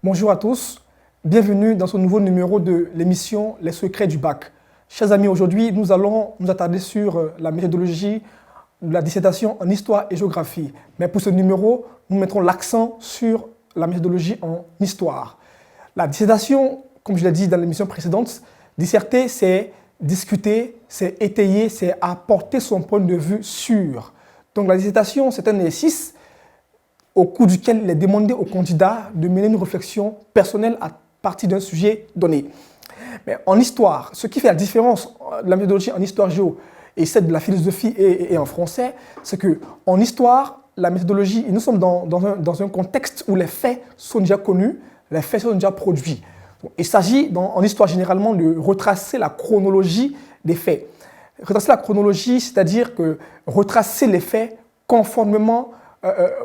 Bonjour à tous, bienvenue dans ce nouveau numéro de l'émission Les secrets du bac. Chers amis, aujourd'hui nous allons nous attarder sur la méthodologie de la dissertation en histoire et géographie. Mais pour ce numéro, nous mettrons l'accent sur la méthodologie en histoire. La dissertation, comme je l'ai dit dans l'émission précédente, disserter c'est discuter, c'est étayer, c'est apporter son point de vue sûr. Donc la dissertation c'est un exercice au cours duquel il est demandé au candidat de mener une réflexion personnelle à partir d'un sujet donné. Mais en histoire, ce qui fait la différence de la méthodologie en histoire géo et celle de la philosophie et en français, c'est qu'en histoire, la méthodologie, nous sommes dans un contexte où les faits sont déjà connus, les faits sont déjà produits. Donc, il s'agit en histoire généralement de retracer la chronologie des faits. Retracer la chronologie, c'est-à-dire que retracer les faits conformément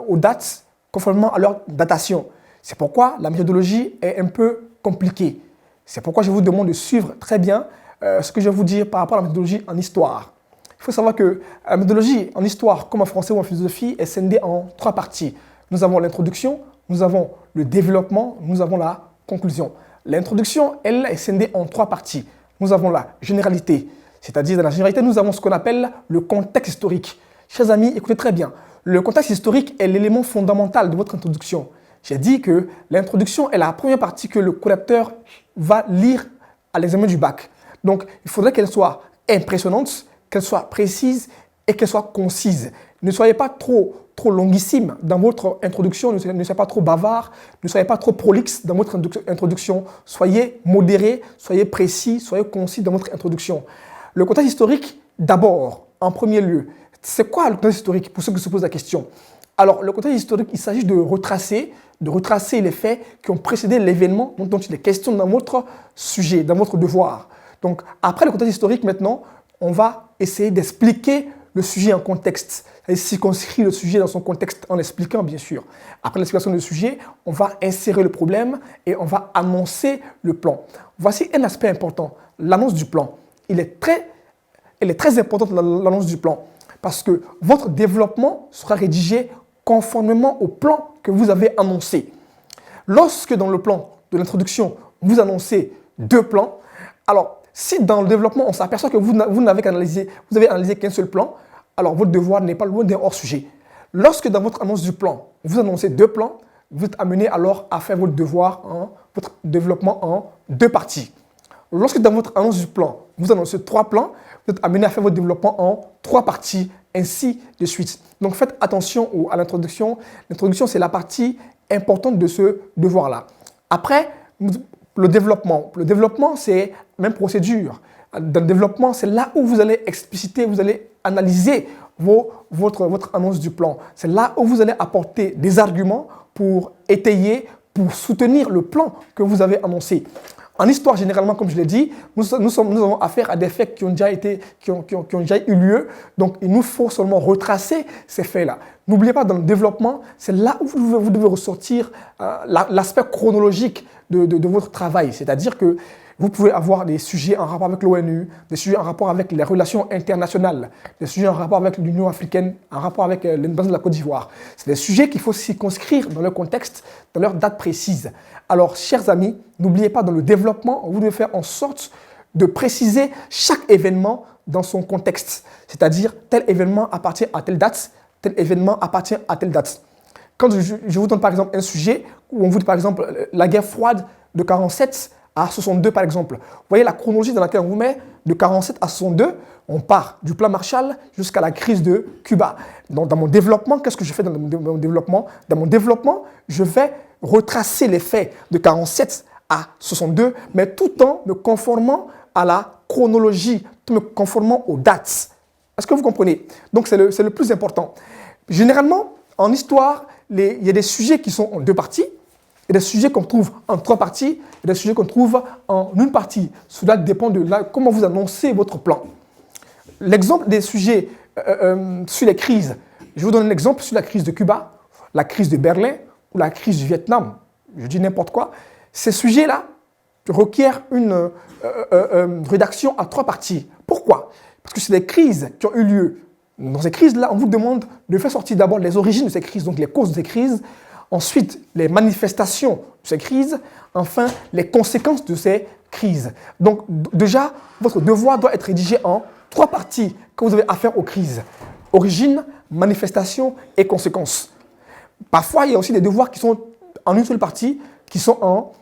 aux dates, conformément à leur datation. C'est pourquoi la méthodologie est un peu compliquée. C'est pourquoi je vous demande de suivre très bien ce que je vais vous dire par rapport à la méthodologie en histoire. Il faut savoir que la méthodologie en histoire, comme en français ou en philosophie, est scindée en trois parties. Nous avons l'introduction, nous avons le développement, nous avons la conclusion. L'introduction, elle, est scindée en trois parties. Nous avons la généralité, c'est-à-dire dans la généralité, nous avons ce qu'on appelle le contexte historique. Chers amis, écoutez très bien. Le contexte historique est l'élément fondamental de votre introduction. J'ai dit que l'introduction est la première partie que le correcteur va lire à l'examen du bac. Donc, il faudrait qu'elle soit impressionnante, qu'elle soit précise et qu'elle soit concise. Ne soyez pas trop longuissime dans votre introduction, ne soyez pas trop bavard, ne soyez pas trop prolixe dans votre introduction. Soyez modéré, soyez précis, soyez concis dans votre introduction. Le contexte historique, d'abord, en premier lieu. C'est quoi le contexte historique pour ceux qui se posent la question? Alors, le contexte historique, il s'agit de retracer les faits qui ont précédé l'événement dont il est question dans votre sujet, dans votre devoir. Donc, après le contexte historique, maintenant, on va essayer d'expliquer le sujet en contexte. Et circonscrire le sujet dans son contexte en l'expliquant, bien sûr. Après l'explication du sujet, on va insérer le problème et on va annoncer le plan. Voici un aspect important, l'annonce du plan. Elle est très importante, l'annonce du plan. Parce que votre développement sera rédigé conformément au plan que vous avez annoncé. Lorsque dans le plan de l'introduction, vous annoncez deux plans, alors si dans le développement, on s'aperçoit que vous n'avez analysé qu'un seul plan, alors votre devoir n'est pas loin d'un hors-sujet. Lorsque dans votre annonce du plan, vous annoncez deux plans, vous êtes amené alors à faire votre devoir, votre développement en deux parties. Lorsque dans votre annonce du plan, vous annoncez trois plans, vous êtes amené à faire votre développement en trois parties, ainsi de suite. Donc faites attention à l'introduction. L'introduction, c'est la partie importante de ce devoir-là. Après, le développement. Le développement, c'est la même procédure. Dans le développement, c'est là où vous allez expliciter, vous allez analyser votre annonce du plan. C'est là où vous allez apporter des arguments pour étayer, pour soutenir le plan que vous avez annoncé. En histoire, généralement, comme je l'ai dit, nous avons affaire à des faits qui ont déjà eu lieu. Donc, il nous faut seulement retracer ces faits-là. N'oubliez pas, dans le développement, c'est là où vous devez ressortir l'aspect chronologique de votre travail. C'est-à-dire que vous pouvez avoir des sujets en rapport avec l'ONU, des sujets en rapport avec les relations internationales, des sujets en rapport avec l'Union africaine, en rapport avec l'indépendance de la Côte d'Ivoire. C'est des sujets qu'il faut circonscrire dans leur contexte, dans leur date précise. Alors, chers amis, n'oubliez pas, dans le développement, vous devez faire en sorte de préciser chaque événement dans son contexte. C'est-à-dire, tel événement appartient à telle date, tel événement appartient à telle date. Quand je vous donne par exemple un sujet où on vous dit par exemple la guerre froide de 47 à 62 par exemple. Vous voyez la chronologie dans laquelle on vous met de 47 à 62, on part du plan Marshall jusqu'à la crise de Cuba. Donc, dans mon développement, qu'est-ce que je fais dans mon développement? Dans mon développement, je vais retracer les faits de 47 à 62, mais tout en me conformant à la chronologie, tout en me conformant aux dates. Est-ce que vous comprenez? Donc, c'est le plus important. Généralement, en histoire, il y a des sujets qui sont en deux parties. Il y a des sujets qu'on trouve en trois parties et des sujets qu'on trouve en une partie. Cela dépend de comment vous annoncez votre plan. L'exemple des sujets sur les crises, je vous donne un exemple sur la crise de Cuba, la crise de Berlin ou la crise du Vietnam. Je dis n'importe quoi. Ces sujets-là requièrent une rédaction à trois parties. Pourquoi? Parce que c'est des crises qui ont eu lieu. Dans ces crises-là, on vous demande de faire sortir d'abord les origines de ces crises, donc les causes de ces crises. Ensuite, les manifestations de ces crises. Enfin, les conséquences de ces crises. Donc, déjà, votre devoir doit être rédigé en 3 parties quand vous avez affaire aux crises. Origine, manifestation et conséquences. Parfois, il y a aussi des devoirs qui sont en une seule partie, qui sont en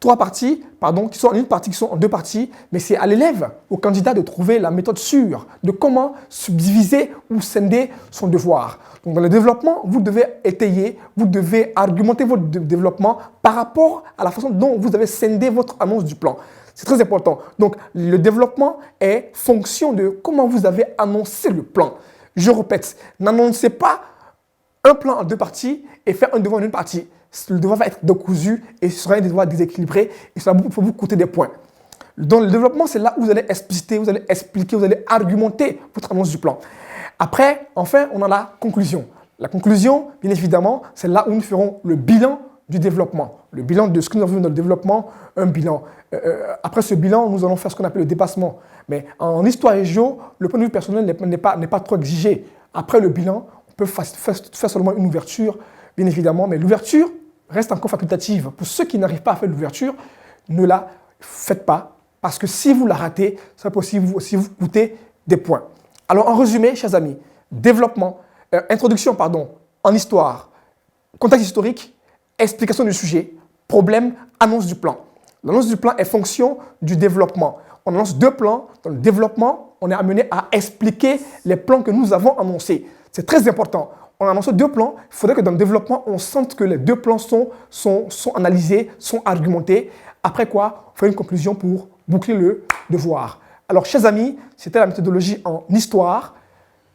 3 parties, pardon, qui sont en une partie, qui sont en 2 parties, mais c'est à l'élève, au candidat de trouver la méthode sûre de comment subdiviser ou scinder son devoir. Donc dans le développement, vous devez étayer, vous devez argumenter votre développement par rapport à la façon dont vous avez scindé votre annonce du plan. C'est très important. Donc le développement est fonction de comment vous avez annoncé le plan. Je répète, n'annoncez pas un plan en 2 parties et faire un devoir en une partie. Le devoir va être décousu et ce sera un devoir déséquilibré et cela peut vous coûter des points. Dans le développement, c'est là où vous allez expliciter, vous allez expliquer, vous allez argumenter votre annonce du plan. Après, enfin, on a la conclusion. La conclusion, bien évidemment, c'est là où nous ferons le bilan du développement. Le bilan de ce que nous avons vu dans le développement, un bilan. Après ce bilan, nous allons faire ce qu'on appelle le dépassement. Mais en histoire et géo, le point de vue personnel n'est pas trop exigé. Après le bilan, on peut faire seulement une ouverture, bien évidemment, mais l'ouverture reste encore facultative. Pour ceux qui n'arrivent pas à faire l'ouverture, ne la faites pas, parce que si vous la ratez, ça peut aussi vous coûter des points. Alors en résumé, chers amis, développement, introduction en histoire, contexte historique, explication du sujet, problème, annonce du plan. L'annonce du plan est fonction du développement. On annonce 2 plans. Dans le développement, on est amené à expliquer les plans que nous avons annoncés. C'est très important. On annonce 2 plans. Il faudrait que dans le développement, on sente que les 2 plans sont analysés, sont argumentés. Après quoi, on fait une conclusion pour boucler le devoir. Alors, chers amis, c'était la méthodologie en histoire.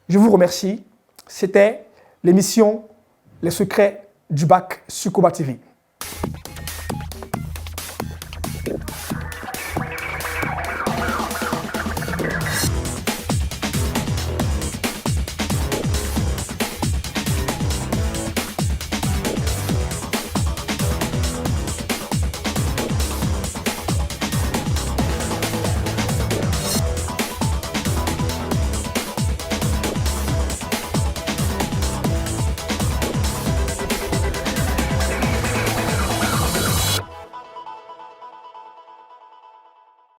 Je vous remercie. C'était l'émission Les secrets du bac sur Koba TV.